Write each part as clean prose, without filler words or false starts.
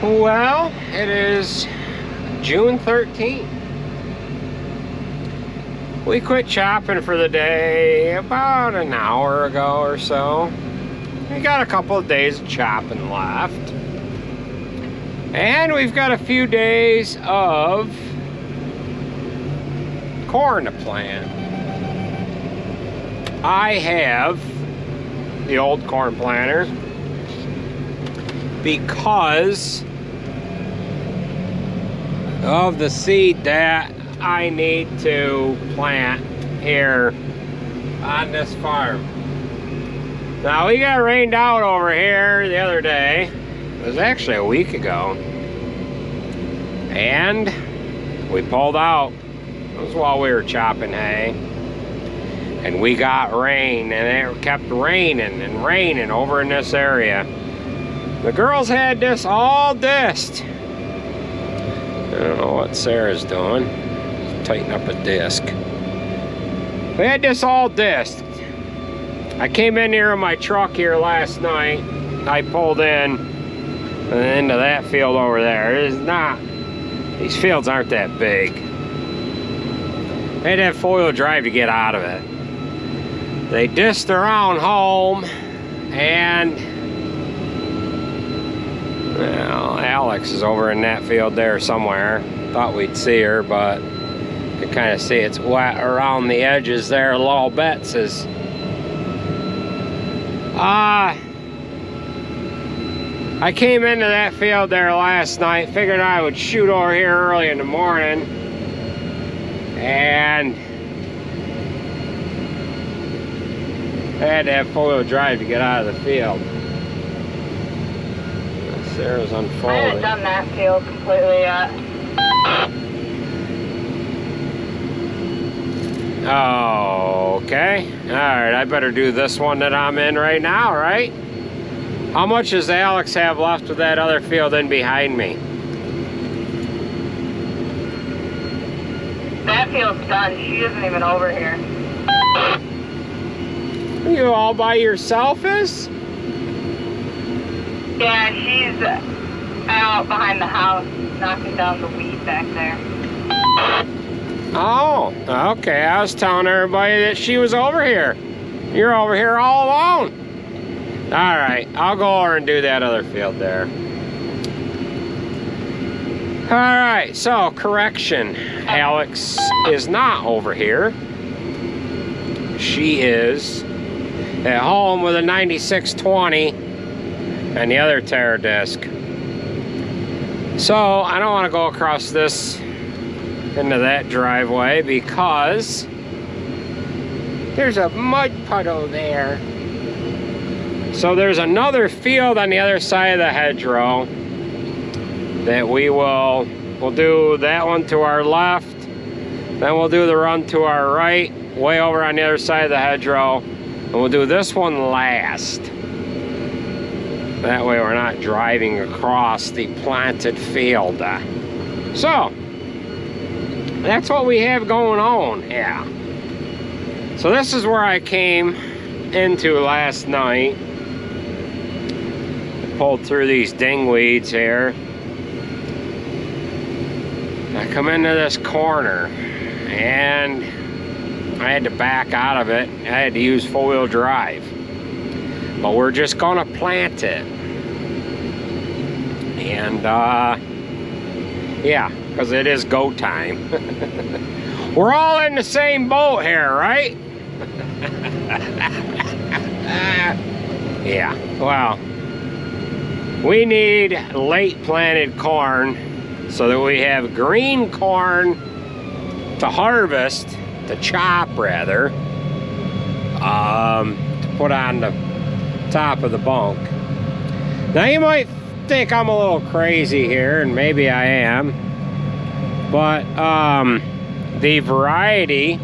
Well, it is June 13th. We quit chopping for the day about an hour ago or so. We got a couple of days of chopping left. And we've got a few days of corn to plant. I have the old corn planter because of the seed that I need to plant here on this farm. Now, we got rained out over here the other day. It was actually a week ago. And we pulled out. It was while we were chopping hay. And we got rain, and it kept raining and raining over in this area. The girls had this all disced. I don't know what Sarah's doing. Tighten up a disc. We had this all disced. I came in here in my truck here last night. I pulled in into that field over there. It is not, these fields aren't that big. I had to have four-wheel drive to get out of it. They disced around home, and well, Alex is over in that field there somewhere. Thought we'd see her, but you can kind of see it's wet around the edges there a little bit. Says, I came into that field there last night, figured I would shoot over here early in the morning, and I had to have four-wheel drive to get out of the field. Sarah's unfolding. I haven't done that field completely yet. Okay. Alright, I better do this one that I'm in right now, right? How much does Alex have left of that other field in behind me? That field's done. She isn't even over here. Are you all by yourself, is? Yeah, she's out behind the house, knocking down the weed back there. Oh, okay. I was telling everybody that she was over here. You're over here all alone. All right, I'll go over and do that other field there. All right, so correction. Alex is not over here. She is at home with a 9620 and the other tear disc. So I don't want to go across this into that driveway because there's a mud puddle there. So there's another field on the other side of the hedgerow that we'll do that one to our left, then we'll do the run to our right, way over on the other side of the hedgerow, and we'll do this one last. That way we're not driving across the planted field. So, that's what we have going on, yeah. So this is where I came into last night. Pulled through these dingweeds here. I come into this corner and I had to back out of it. I had to use four-wheel drive. But we're just gonna plant it. And yeah, because it is go time. We're all in the same boat here, right? Yeah, well, we need late planted corn so that we have green corn to harvest, to chop rather, to put on the top of the bunk. Now you might think I'm a little crazy here, and maybe I am, but the variety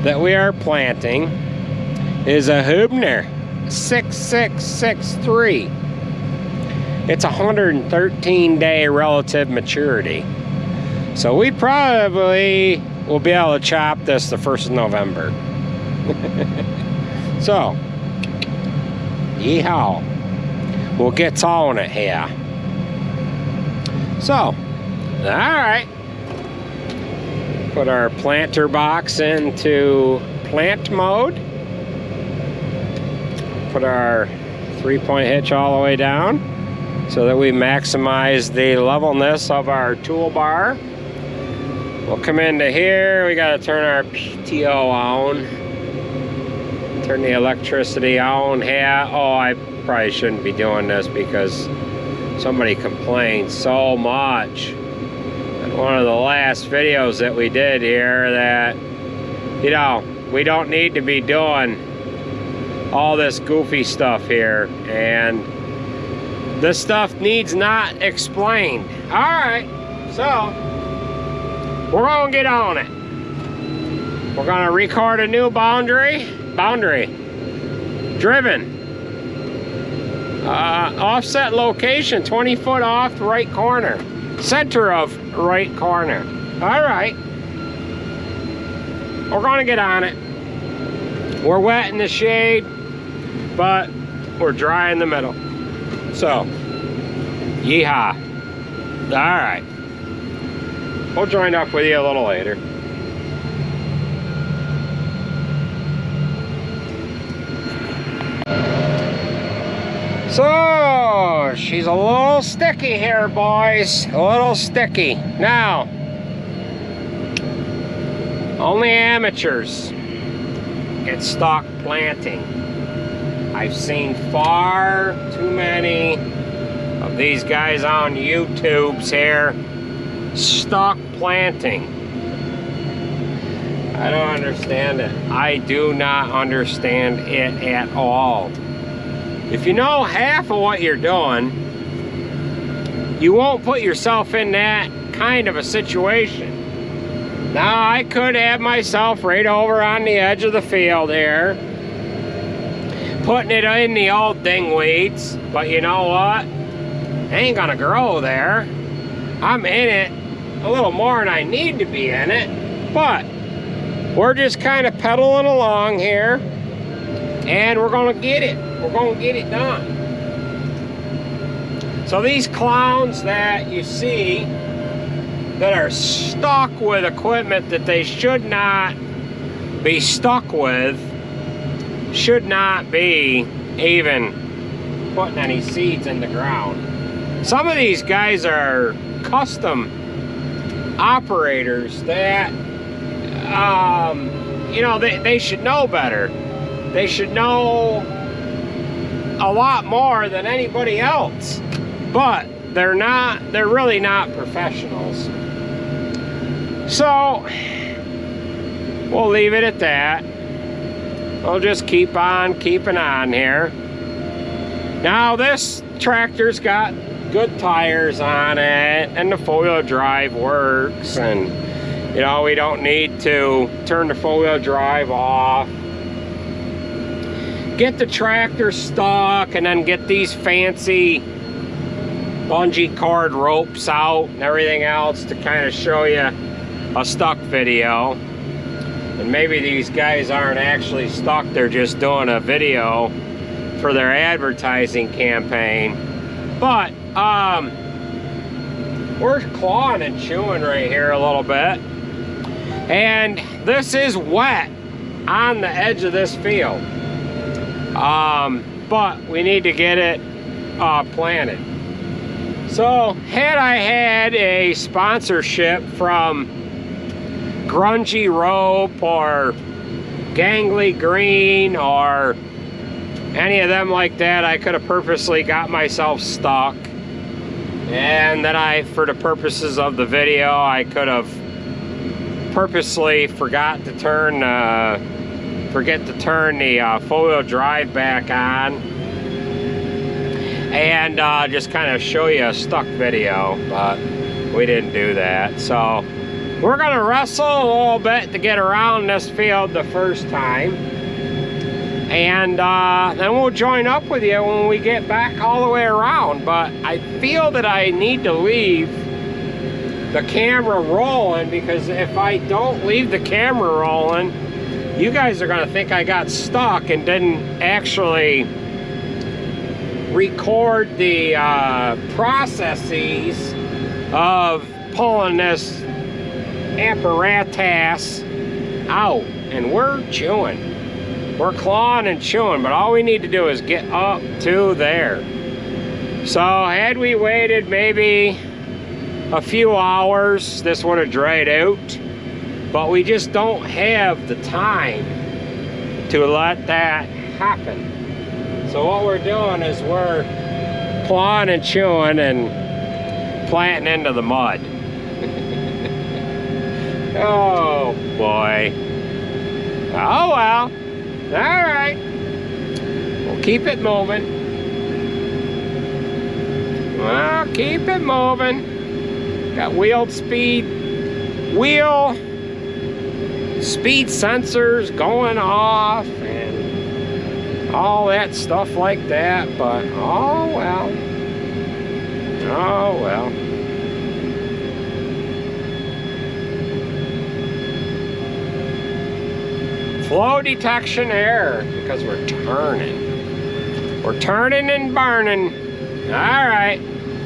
that we are planting is a Hubner 6663. It's 113-day relative maturity. So we probably will be able to chop this the 1st of November. So, yeehaw. We'll get on it here. So, all right. Put our planter box into plant mode. Put our 3-point hitch all the way down so that we maximize the levelness of our toolbar. We'll come into here. We got to turn our PTO on. Turn the electricity on. Yeah, oh, I probably shouldn't be doing this because somebody complained so much in one of the last videos that we did here that, you know, we don't need to be doing all this goofy stuff here, and this stuff needs not explained. All right, so we're gonna get on it. We're gonna record a new boundary driven. Offset location, 20 foot off the right corner. Center of right corner. All right. We're gonna get on it. We're wet in the shade, but we're dry in the middle. So, yeehaw. All right. We'll join up with you a little later. So, she's a little sticky here, boys. A little sticky. Now, only amateurs get stock planting. I've seen far too many of these guys on YouTube's here stock planting. I don't understand it. I do not understand it at all. If you know half of what you're doing, you won't put yourself in that kind of a situation. Now, I could have myself right over on the edge of the field here, putting it in the old dingweeds, but you know what? It ain't gonna grow there. I'm in it a little more than I need to be in it, but we're just kind of pedaling along here, and we're gonna get it. We're gonna get it done. So these clowns that you see that are stuck with equipment that they should not be stuck with should not be even putting any seeds in the ground. Some of these guys are custom operators that, you know, they should know better. They should know a lot more than anybody else, but they're really not professionals. So we'll leave it at that. We'll just keep on keeping on here. Now this tractor's got good tires on it, and the four-wheel drive works, and you know, we don't need to turn the four-wheel drive off. Get the tractor stuck, and then get these fancy bungee cord ropes out and everything else to kind of show you a stuck video. And maybe these guys aren't actually stuck, they're just doing a video for their advertising campaign. But we're clawing and chewing right here a little bit, and this is wet on the edge of this field. But we need to get it planted. So had I had a sponsorship from Grungy Rope or Gangly Green or any of them like that, I could have purposely got myself stuck, and then for the purposes of the video, I could have purposely forget to turn the four-wheel drive back on, and just kind of show you a stuck video, but we didn't do that. So we're gonna wrestle a little bit to get around this field the first time, and then we'll join up with you when we get back all the way around. But I feel that I need to leave the camera rolling, because if I don't leave the camera rolling, you guys are gonna think I got stuck and didn't actually record the processes of pulling this apparatus out, and we're chewing. We're clawing and chewing, but all we need to do is get up to there. So had we waited maybe a few hours, this would have dried out, but we just don't have the time to let that happen. So what we're doing is we're clawing and chewing and planting into the mud. Oh boy. Oh well. Alright. We'll keep it moving. Well, keep it moving. Got wheel speed sensors going off and all that stuff like that, but oh well. Oh well. Flow detection error because we're turning. We're turning and burning. Alright.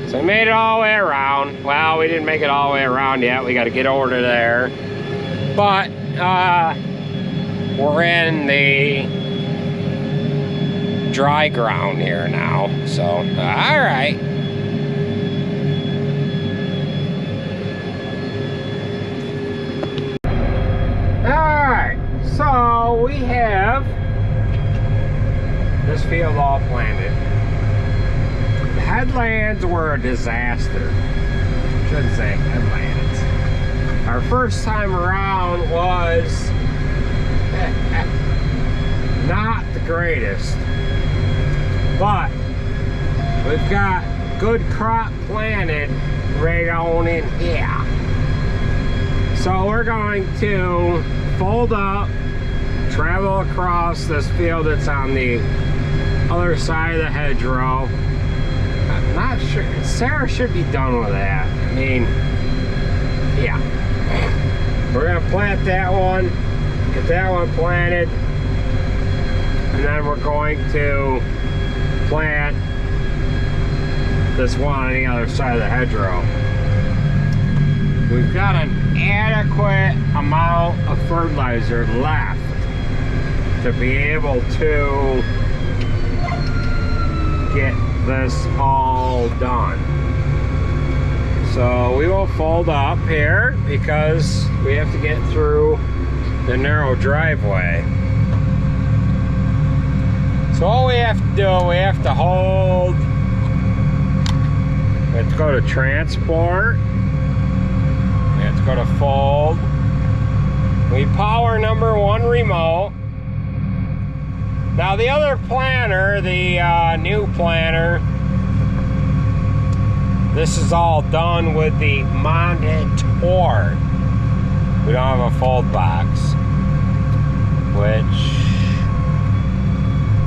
So we made it all the way around. Well, we didn't make it all the way around yet. We got to get over to there. But we're in the dry ground here now. So, alright. Alright. So we have this field all planted. The headlands were a disaster. Shouldn't say headlands. Our first time around was not the greatest, but we've got good crop planted right on in here. So we're going to fold up, travel across this field that's on the other side of the hedgerow. I'm not sure. Sarah should be done with that. I mean, yeah. We're going to plant that one, get that one planted, and then we're going to plant this one on the other side of the hedgerow. We've got an adequate amount of fertilizer left to be able to get this all done. So we will fold up here because we have to get through the narrow driveway. So all we have to do, we have to hold, let's go to transport. Let's go to fold. We power number 1 remote. Now the other planter, the new planter, this is all done with the Monitor. We don't have a fold box, which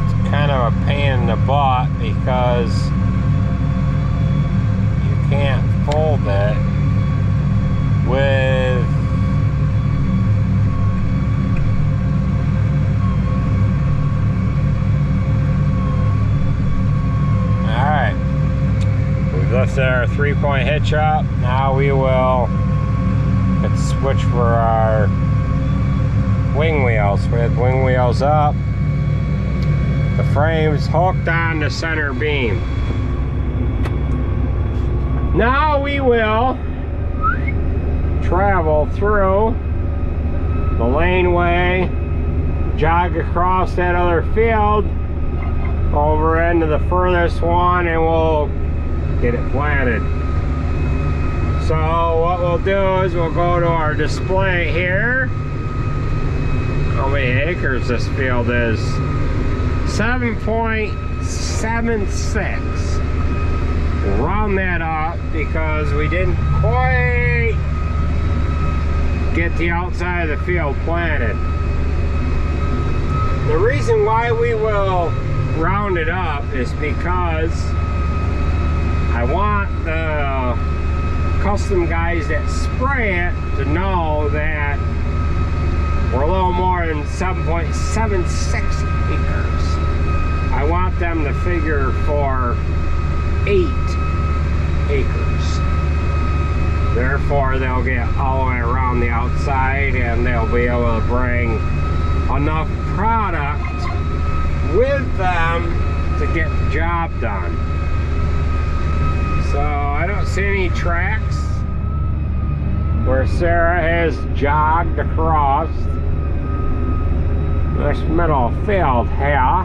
is kind of a pain in the butt because you can't fold it with alright, we've lifted our 3-point hitch up. Now we will switch for our wing wheels. We have wing wheels up, the frame's hooked on the center beam. Now we will travel through the laneway, jog across that other field over into the furthest one, and we'll get it planted. So what we'll do is we'll go to our display here. How many acres this field is? 7.76. We'll round that up because we didn't quite get the outside of the field planted. The reason why we will round it up is because I want the custom guys that spray it to know that we're a little more than 7.76 acres. I want them to figure for 8 acres. before they'll get all the way around the outside, and they'll be able to bring enough product with them to get the job done. So I don't see any tracks where Sarah has jogged across this middle field here.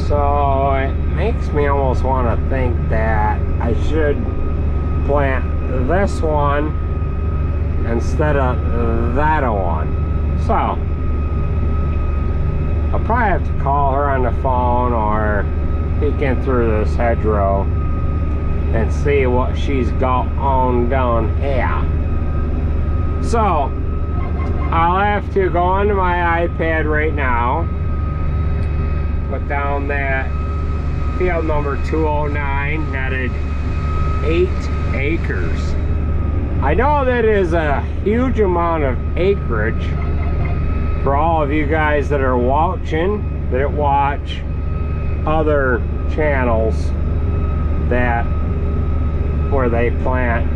So it makes me almost want to think that I should plant this one instead of that one. So I'll probably have to call her on the phone or peek in through this hedgerow and see what she's got on down here. So I'll have to go onto my iPad right now, put down that field number 209, netted 8 acres. I know that is a huge amount of acreage for all of you guys that are watching, that watch other channels that where they plant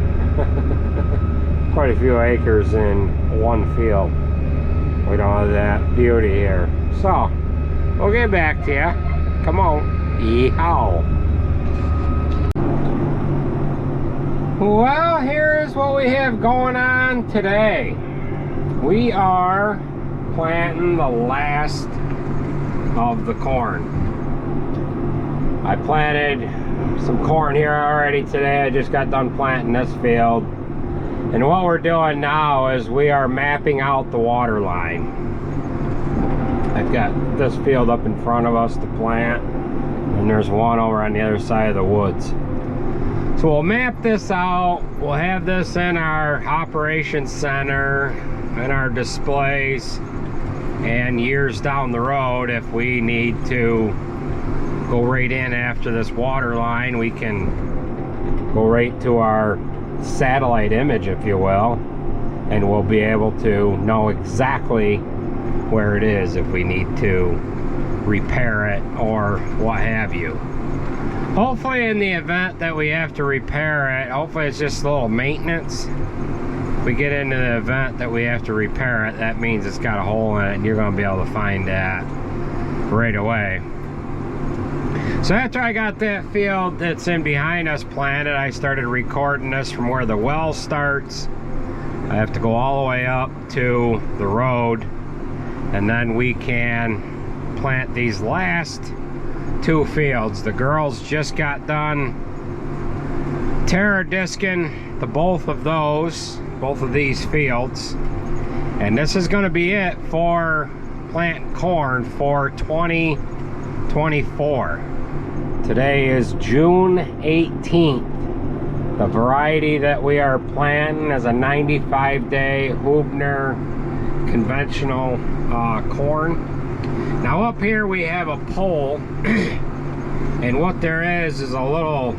quite a few acres in one field. We don't have that beauty here. So we'll get back to you. Come on. Yeehaw. Well, here's what we have going on today. We are planting the last of the corn. I planted some corn here already today. I just got done planting this field. And what we're doing now is we are mapping out the water line. I've got this field up in front of us to plant, and there's one over on the other side of the woods. So we'll map this out. We'll have this in our operations center, in our displays, and years down the road, if we need to go right in after this water line, we can go right to our satellite image, if you will, and we'll be able to know exactly where it is if we need to repair it or what have you. Hopefully, in the event that we have to repair it, hopefully it's just a little maintenance. If we get into the event that we have to repair it, that means it's got a hole in it, and you're going to be able to find that right away. So after I got that field that's in behind us planted, I started recording this from where the well starts. I have to go all the way up to the road, and then we can plant these last 2 fields. The girls just got done terra discing both of these fields, and this is going to be it for planting corn for 2024. Today is June 18th. The variety that we are planting is a 95-day Hubner conventional corn. Now up here we have a pole, and what there is a little,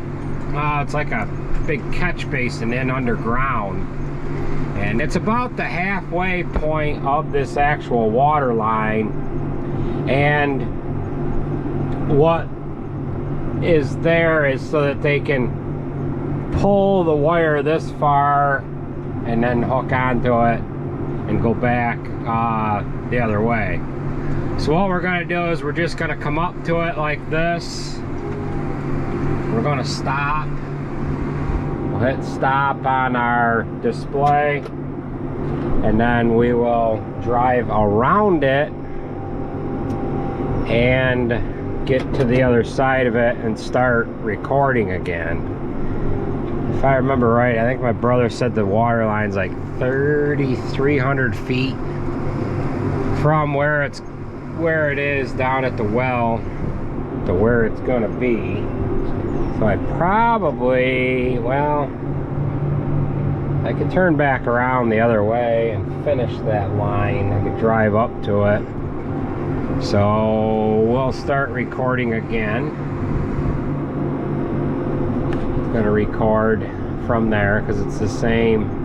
it's like a big catch basin in underground, and it's about the halfway point of this actual water line. And what is there is so that they can pull the wire this far and then hook onto it and go back the other way. So what we're going to do is we're just going to come up to it like this. We're going to stop. We'll hit stop on our display, and then we will drive around it and get to the other side of it and start recording again. If I remember right, I think my brother said the water line's like 3,300 feet from where it is down at the well to where it's gonna be. So I probably, well, I could turn back around the other way and finish that line. I could drive up to it. So we'll start recording again. It's gonna record from there because it's the same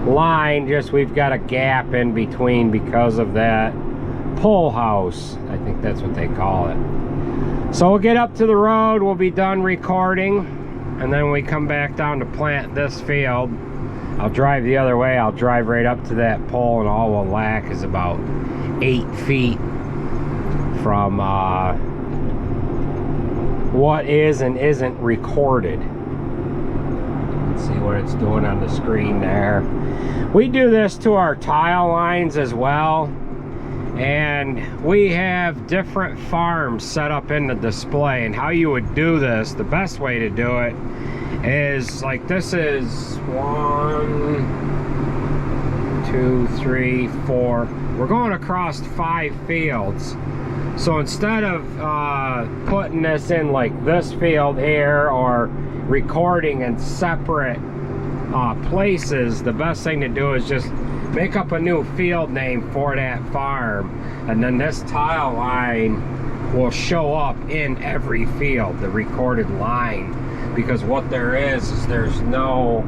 line, just we've got a gap in between because of that pole house. I think that's what they call it. So we'll get up to the road, we'll be done recording, and then we come back down to plant this field. I'll drive the other way. I'll drive right up to that pole, and all we'll lack is about 8 feet from what is and isn't recorded. Let's see what it's doing on the screen there. We do this to our tile lines as well, and we have different farms set up in the display. And how you would do this, the best way to do it is like this is 1, 2, 3, 4. We're going across 5 fields. So instead of putting this in like this field here or recording in separate places, the best thing to do is just make up a new field name for that farm, and then this tile line will show up in every field, the recorded line, because what there is there's no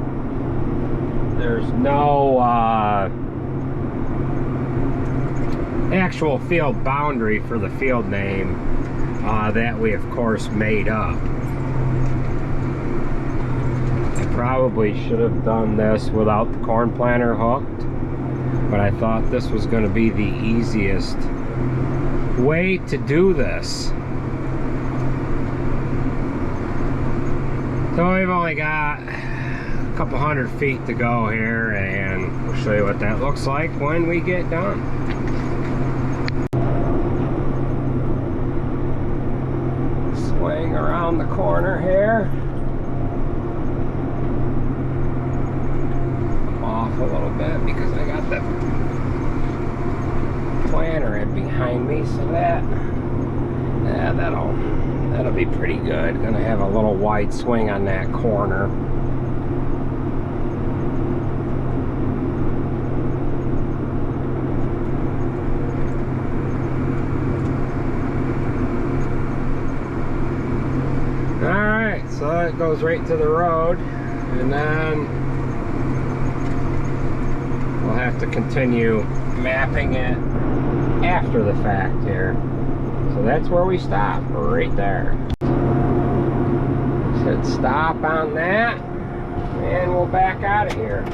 actual field boundary for the field name that we of course made up. I probably should have done this without the corn planter hooked, but I thought this was going to be the easiest way to do this. So we've only got a couple 100 feet to go here, and we'll show you what that looks like when we get done. Swing around the corner here. Off a little bit because I got the planter in behind me, so that'll be pretty good. Gonna have a little wide swing on that corner. Alright, so it goes right to the road, and then we'll have to continue mapping it after the fact here. So that's where we stop, right there. Hit stop on that, and we'll back out of here.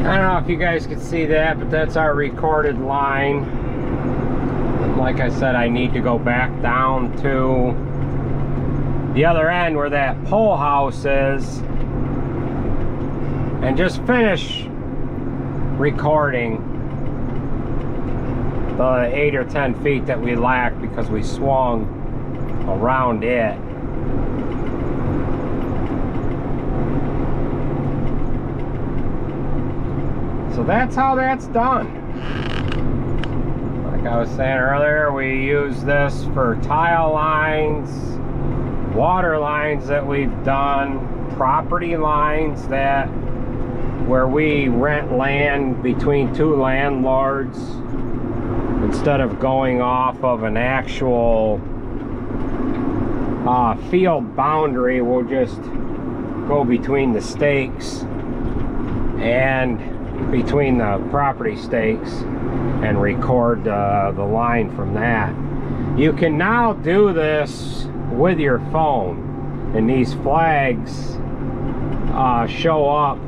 I don't know if you guys can see that, but that's our recorded line. And like I said, I need to go back down to the other end where that pole house is and just finish recording the 8 or 10 feet that we lacked because we swung around it. So that's how that's done. Like I was saying earlier, we use this for tile lines, water lines that we've done, property lines that where we rent land between 2 landlords. Instead of going off of an actual field boundary, we'll just go between the stakes and between the property stakes and record the line from that. You can now do this with your phone, and these flags show up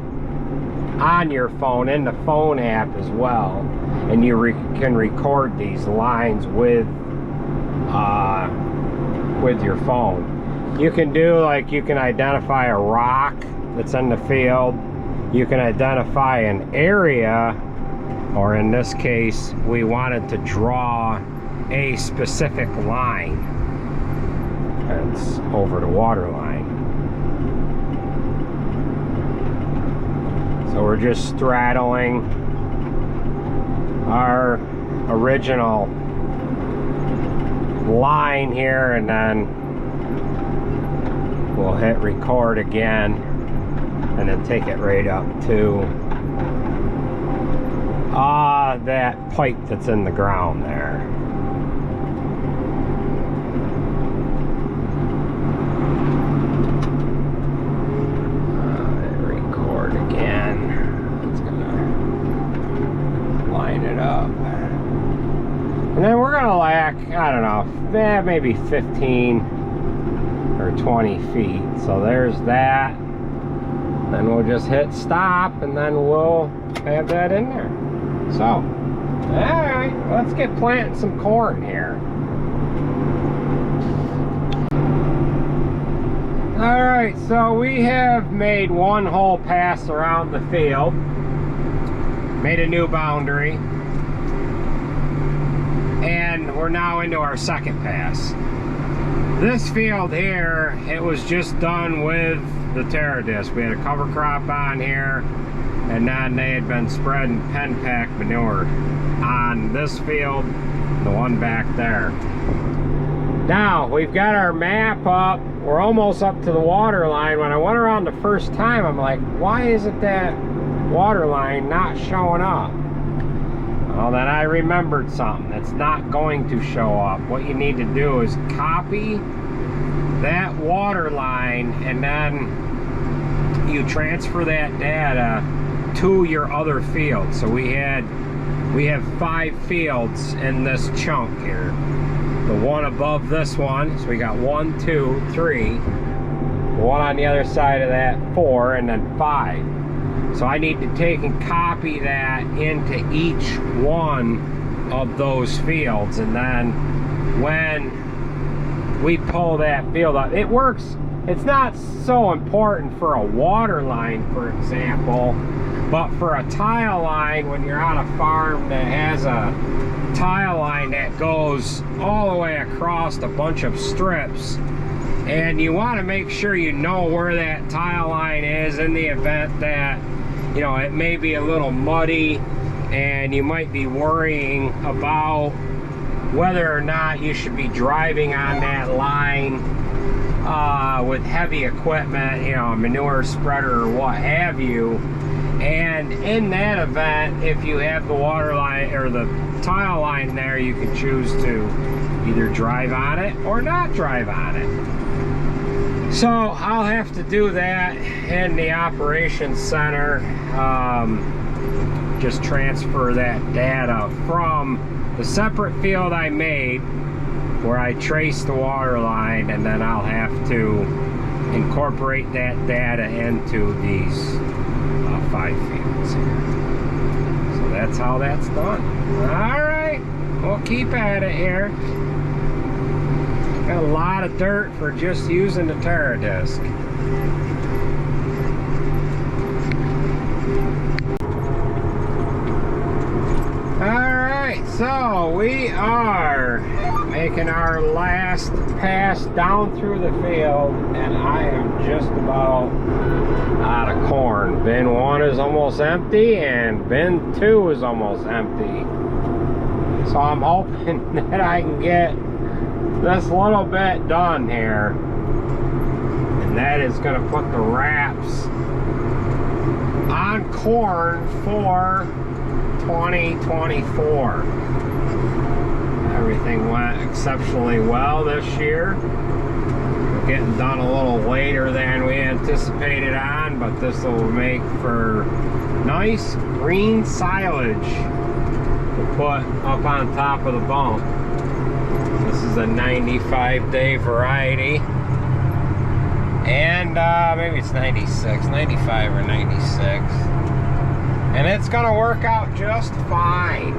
on your phone in the phone app as well, and you can record these lines with your phone. You can do, like, you can identify a rock that's in the field, you can identify an area, or in this case we wanted to draw a specific line. It's over the water line. So we're just straddling our original line here, and then we'll hit record again and then take it right up to that pipe that's in the ground there. Record again. It's gonna line it up. And then we're gonna lack, I don't know, maybe 15 or 20 feet. So there's that. Then we'll just hit stop and then we'll have that in there. So, all right, let's get planting some corn here. All right, so we have made one whole pass around the field, made a new boundary, and we're now into our second pass. This field here, it was just done with the Terradisc. We had a cover crop on here, and then they had been spreading pen pack manure on this field, the one back there. Now, we've got our map up. We're almost up to the water line. When I went around the first time, I'm like, why isn't that water line not showing up? Well, then I remembered something. It's not going to show up. What you need to do is copy that water line, and then you transfer that data to your other field. So we have 5 fields in this chunk here. The one above this one, so we got 1, 2, 3. The one on the other side of that, 4, and then 5. So I need to take and copy that into each one of those fields, and then when we pull that field up, it works. It's not so important for a water line, for example, but for a tile line, when you're on a farm that has a tile line that goes all the way across a bunch of strips, and you want to make sure you know where that tile line is in the event that, you know, it may be a little muddy and you might be worrying about whether or not you should be driving on that line with heavy equipment, you know, a manure spreader or what have you. And in that event, if you have the water line or the tile line there, you can choose to either drive on it or not drive on it. So I'll have to do that in the operations center. Just transfer that data from the separate field I made where I traced the water line, and then I'll have to incorporate that data into these 5 fields here. So that's how that's done. All right, we'll keep at it here. Got a lot of dirt for just using the Terradisc. Alright, so we are making our last pass down through the field, and I am just about out of corn. Bin 1 is almost empty, and bin 2 is almost empty. So I'm hoping that I can get this little bit done here, and that is going to put the wraps on corn for 2024. Everything went exceptionally well this year. We're getting done a little later than we anticipated on, but this will make for nice green silage to put up on top of the bump. This is a 95-day variety, and maybe it's 96, 95 or 96, and it's gonna work out just fine.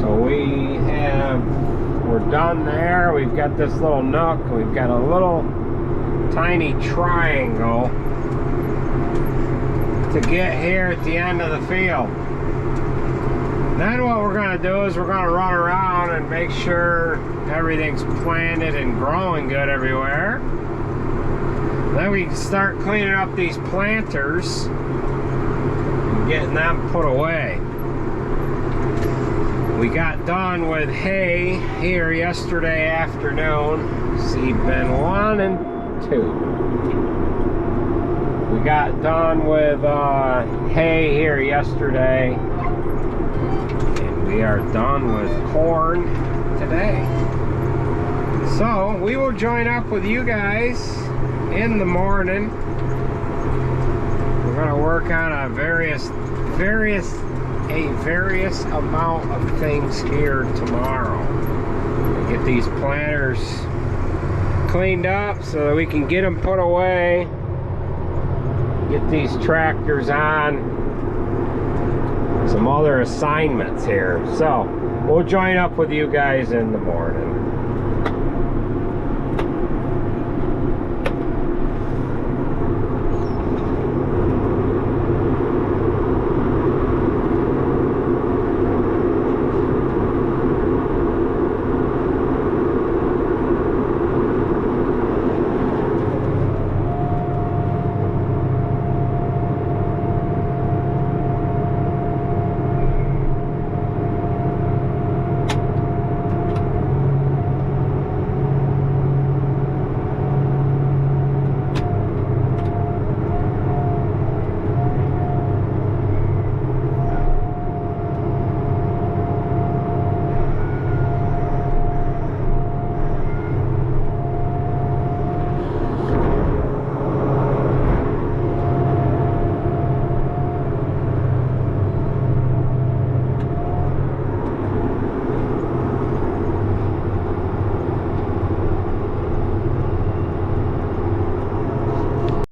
So we're done there. We've got this little nook, we've got a little tiny triangle to get here at the end of the field. Then what we're going to do is we're going to run around and make sure everything's planted and growing good everywhere. Then we can start cleaning up these planters and getting them put away. We got done with hay here yesterday afternoon. Seed bin 1 and 2. We got done with hay here yesterday. We are done with corn today. So we will join up with you guys in the morning. We're going to work on a various amount of things here tomorrow. Get these planters cleaned up so that we can get them put away. Get these tractors on some other assignments here. So we'll join up with you guys in the morning.